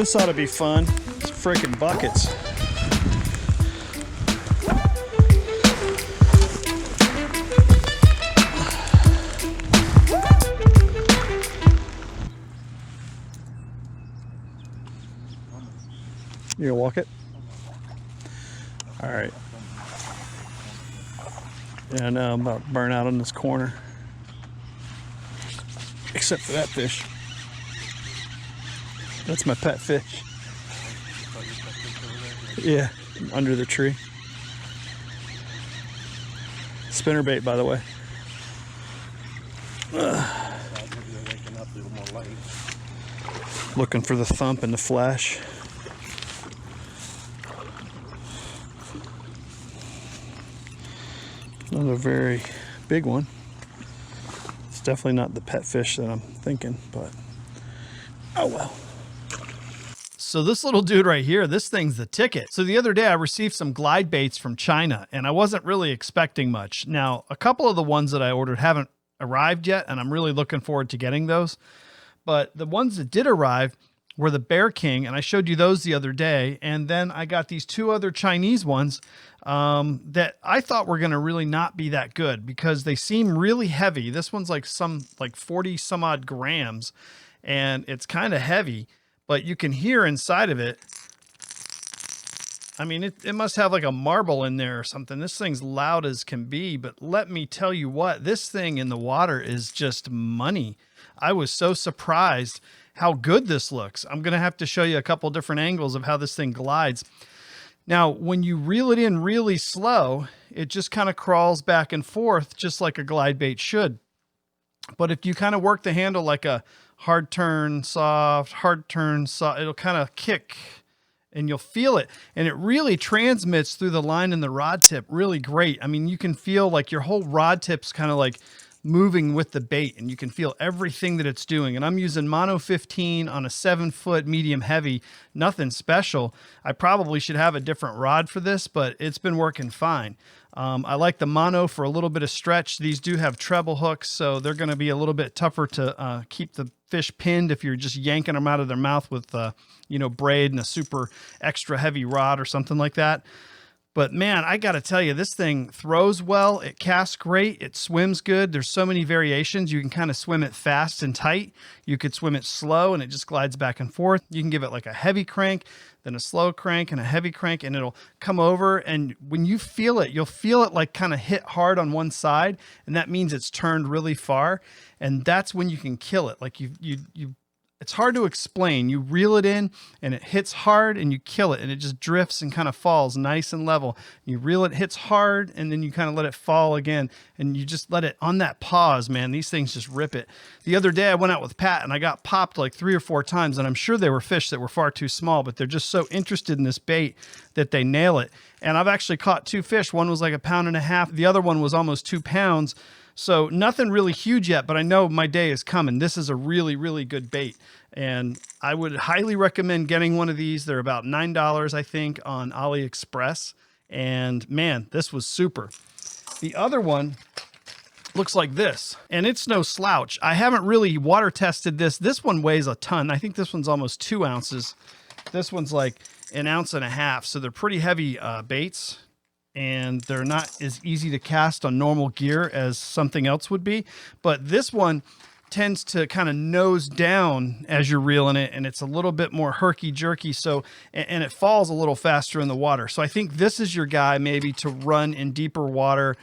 This ought to be fun. It's freaking buckets. You gonna walk it? All right. Yeah, I know I'm about to burn out on this corner. Except for that fish. That's my pet fish. Yeah, under the tree. Spinnerbait, by the way. Looking for the thump and the flash. Another very big one. It's definitely not the pet fish that I'm thinking, but oh well. So this little dude right here, this thing's the ticket. So the other day I received some glide baits from China and I wasn't really expecting much. Now, a couple of the ones that I ordered haven't arrived yet and I'm really looking forward to getting those. But the ones that did arrive were the Bear King, and I showed you those the other day. And then I got these two other Chinese ones that I thought were going to really not be that good because they seem really heavy. This one's like 40 some odd grams and it's kind of heavy, but you can hear inside of it. I mean, it must have like a marble in there or something. This thing's loud as can be, but let me tell you what, this thing in the water is just money. I was so surprised how good this looks. I'm going to have to show you a couple different angles of how this thing glides. Now, when you reel it in really slow, it just kind of crawls back and forth just like a glide bait should. But if you kind of work the handle like a hard turn, soft, it'll kind of kick and you'll feel it. And it really transmits through the line and the rod tip really great. I mean, you can feel like your whole rod tip's kind of like moving with the bait and you can feel everything that it's doing. And I'm using mono 15 on a 7-foot medium heavy, nothing special. I probably should have a different rod for this, but it's been working fine. I like the mono for a little bit of stretch. These do have treble hooks, so they're going to be a little bit tougher to keep the fish pinned if you're just yanking them out of their mouth with, braid and a super extra heavy rod or something like that. But man, I got to tell you, this thing throws well. It casts great. It swims good. There's so many variations. You can kind of swim it fast and tight. You could swim it slow and it just glides back and forth. You can give it like a heavy crank, then a slow crank and a heavy crank, and it'll come over. And when you feel it, you'll feel it like kind of hit hard on one side. And that means it's turned really far. And that's when you can kill it. Like it's hard to explain. You reel it in and it hits hard and you kill it and it just drifts and kind of falls nice and level. You reel it, hits hard, and then you kind of let it fall again and you just let it on that pause, man. These things just rip it. The other day I went out with Pat and I got popped like 3 or 4 times, and I'm sure they were fish that were far too small, but they're just so interested in this bait that they nail it. And I've actually caught 2 fish. One was like 1.5 pounds. The other one was almost 2 pounds. So nothing really huge yet, but I know my day is coming. This is a really, really good bait. And I would highly recommend getting one of these. They're about $9, I think, on AliExpress. And man, this was super. The other one looks like this, and it's no slouch. I haven't really water tested this. This one weighs a ton. I think this one's almost 2 ounces. This one's like 1.5 ounces. So they're pretty heavy baits. And they're not as easy to cast on normal gear as something else would be. But this one tends to kind of nose down as you're reeling it, and it's a little bit more herky-jerky, so, and it falls a little faster in the water. So I think this is your guy maybe to run in deeper water,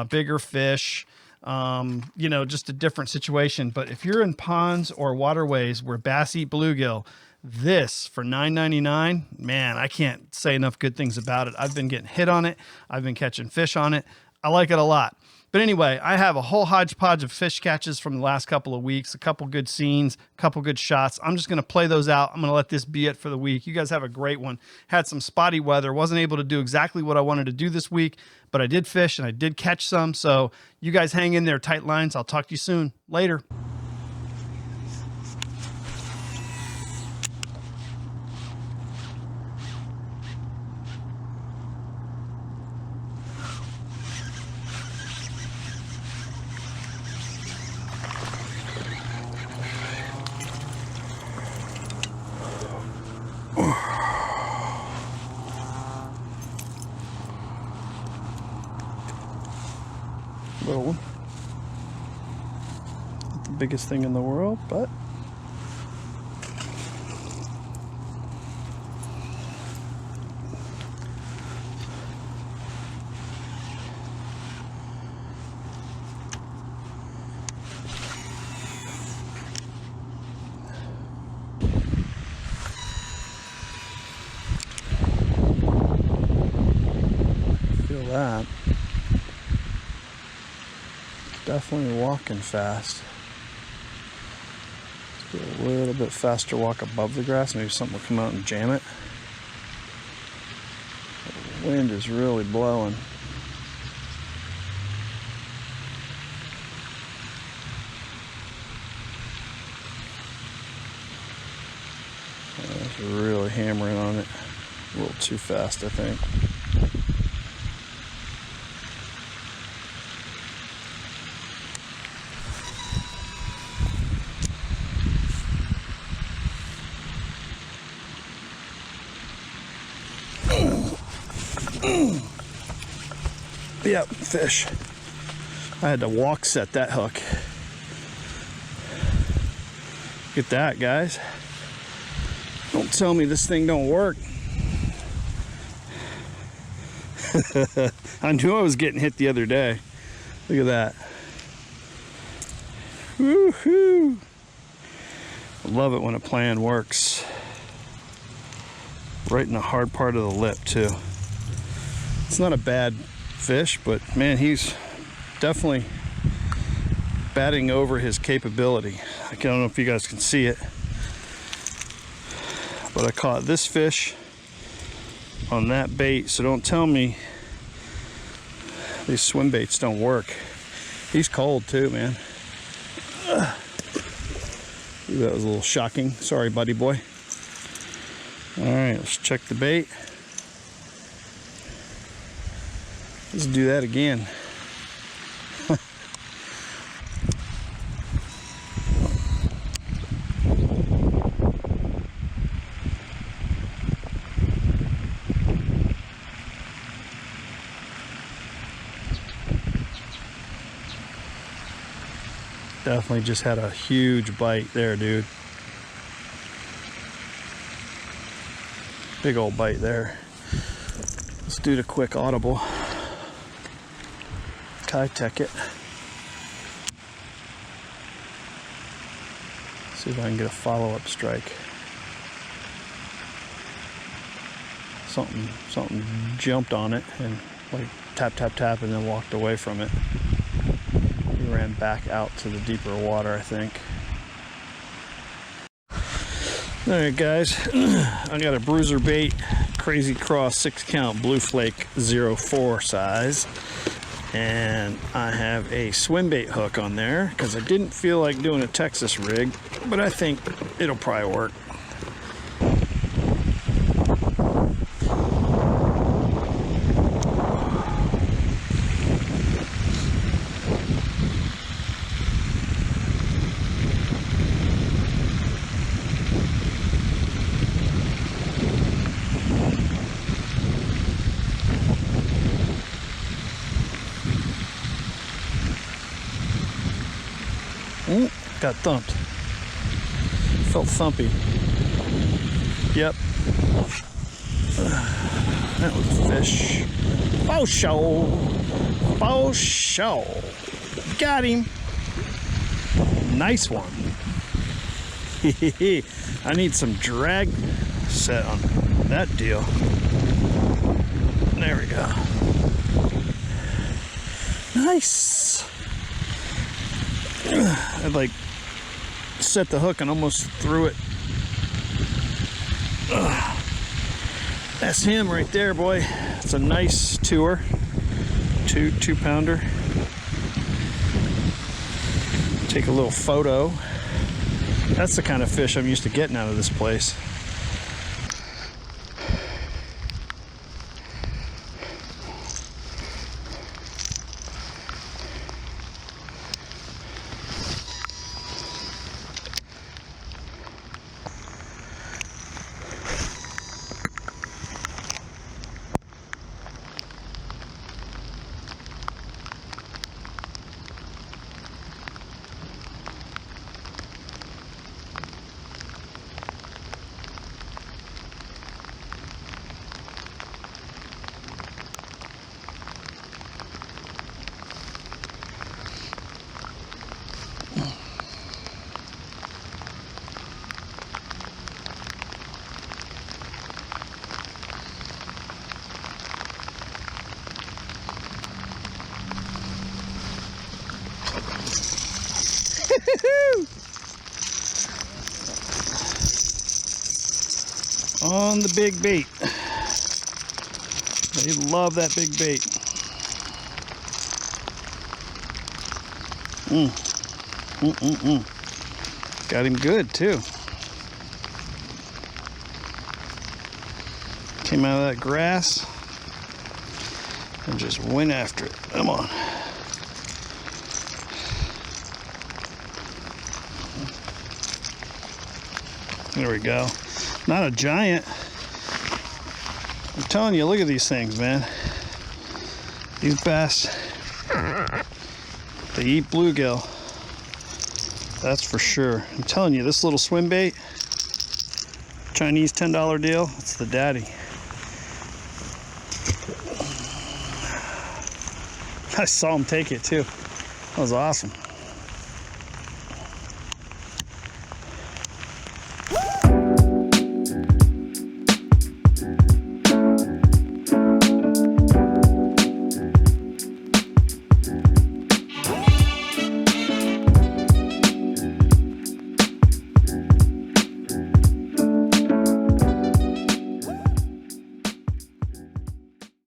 bigger fish, just a different situation. But if you're in ponds or waterways where bass eat bluegill, this for $9.99, man, I can't say enough good things about it. I've been getting hit on it. I've been catching fish on it. I like it a lot. But anyway, I have a whole hodgepodge of fish catches from the last couple of weeks, a couple good scenes, a couple good shots. I'm just going to play those out. I'm going to let this be it for the week. You guys have a great one. Had some spotty weather. Wasn't able to do exactly what I wanted to do this week, but I did fish and I did catch some. So you guys hang in there, tight lines. I'll talk to you soon. Later. biggest thing in the world, but feel that. Definitely walking fast. Let's do a little bit faster walk above the grass. Maybe something will come out and jam it. The wind is really blowing. It's really hammering on it. A little too fast, I think. Yep, fish. I had to walk set that hook. Look at that, guys. Don't tell me this thing don't work. I knew I was getting hit the other day. Look at that. Woohoo! I love it when a plan works. Right in the hard part of the lip, too. It's not a bad fish, but man, he's definitely batting over his capability. I don't know if you guys can see it, but I caught this fish on that bait, so don't tell me these swim baits don't work. He's cold too, man. Ooh, that was a little shocking. Sorry, buddy boy. All right, let's check the bait. Let's do that again. Definitely just had a huge bite there, dude. Big old bite there. Let's do the quick audible. Tech it. See if I can get a follow-up strike. Something jumped on it and like tap, tap, tap, and then walked away from it. He ran back out to the deeper water, I think. All right, guys. I got a bruiser bait, Crazy Cross 6-count blue flake 04 size. And I have a swim bait hook on there because I didn't feel like doing a Texas rig, but I think it'll probably work. Ooh, got thumped. Felt thumpy. Yep. That was a fish. Oh, show. Oh, show. Got him. Nice one. I need some drag set on that deal. There we go. Nice. I like set the hook and almost threw it. That's him right there, boy. It's a nice tour. Two pounder. Take a little photo. That's the kind of fish I'm used to getting out of this place. On the big bait. They love that big bait. Got him good too. Came out of that grass and just went after it. Come on. There we go. Not a giant. I'm telling you, look at these things, man. These bass, they eat bluegill. That's for sure. I'm telling you, this little swim bait, Chinese $10 deal, it's the daddy. I saw him take it too. That was awesome.